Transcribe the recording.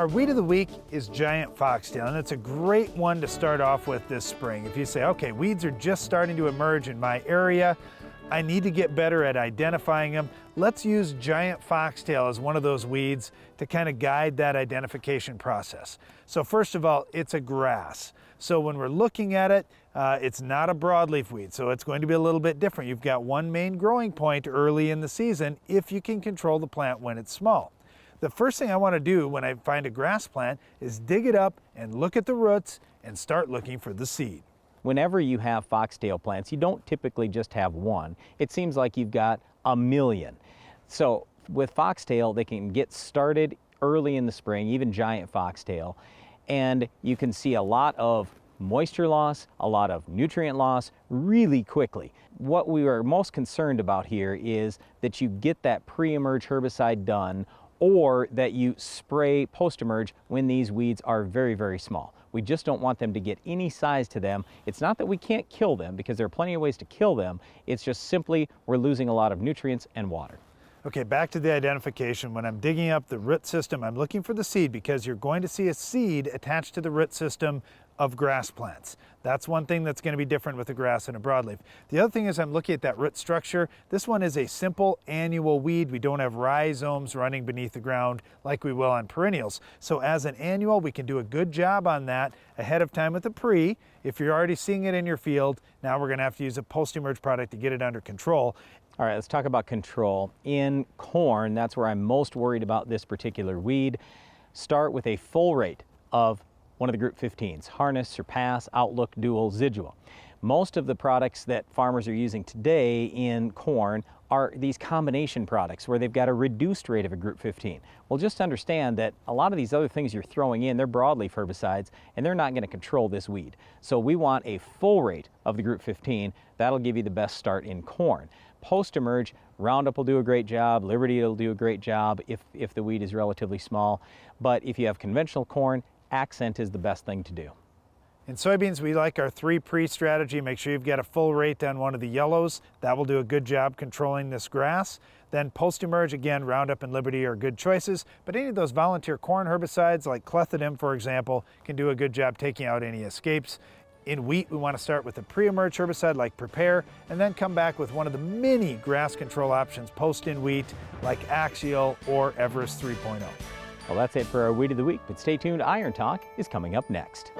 Our weed of the week is giant foxtail, and it's a great one to start off with this spring. If you say, okay, weeds are just starting to emerge in my area, I need to get better at identifying them, let's use giant foxtail as one of those weeds to kind of guide that identification process. So first of all, it's a grass. So when we're looking at it, it's not a broadleaf weed, so it's going to be a little bit different. You've got one main growing point early in the season if you can control the plant when it's small. The first thing I want to do when I find a grass plant is dig it up and look at the roots and start looking for the seed. Whenever you have foxtail plants, you don't typically just have one. It seems like you've got a million. So with foxtail, they can get started early in the spring, even giant foxtail, and you can see a lot of moisture loss, a lot of nutrient loss really quickly. What we are most concerned about here is that you get that pre-emerge herbicide done, or that you spray post-emerge when these weeds are very, very small. We just don't want them to get any size to them. It's not that we can't kill them, because there are plenty of ways to kill them. It's just simply we're losing a lot of nutrients and water. Okay, back to the identification. When I'm digging up the root system, I'm looking for the seed, because you're going to see a seed attached to the root system of grass plants. That's one thing that's going to be different with a grass and a broadleaf. The other thing is I'm looking at that root structure. This one is a simple annual weed. We don't have rhizomes running beneath the ground like we will on perennials. So as an annual, we can do a good job on that ahead of time with a pre. If you're already seeing it in your field, now we're going to have to use a post-emerge product to get it under control. All right, let's talk about control. In corn, that's where I'm most worried about this particular weed. Start with a full rate of one of the Group 15s, Harness, Surpass, Outlook, Dual, Zidua. Most of the products that farmers are using today in corn are these combination products where they've got a reduced rate of a Group 15. Well, just understand that a lot of these other things you're throwing in, they're broadleaf herbicides, and they're not going to control this weed. So we want a full rate of the Group 15. That'll give you the best start in corn. Post-emerge, Roundup will do a great job, Liberty will do a great job if the weed is relatively small. But if you have conventional corn, Accent is the best thing to do. In soybeans, we like our 3 pre strategy. Make sure you've got a full rate on one of the yellows. That will do a good job controlling this grass. Then post-emerge, again, Roundup and Liberty are good choices, but any of those volunteer corn herbicides like clethodim, for example, can do a good job taking out any escapes. In wheat, we want to start with a pre-emerge herbicide like Prepare, and then come back with one of the many grass control options post in wheat like Axial or Everest 3.0. Well, that's it for our Weed of the Week, but stay tuned. Iron Talk is coming up next.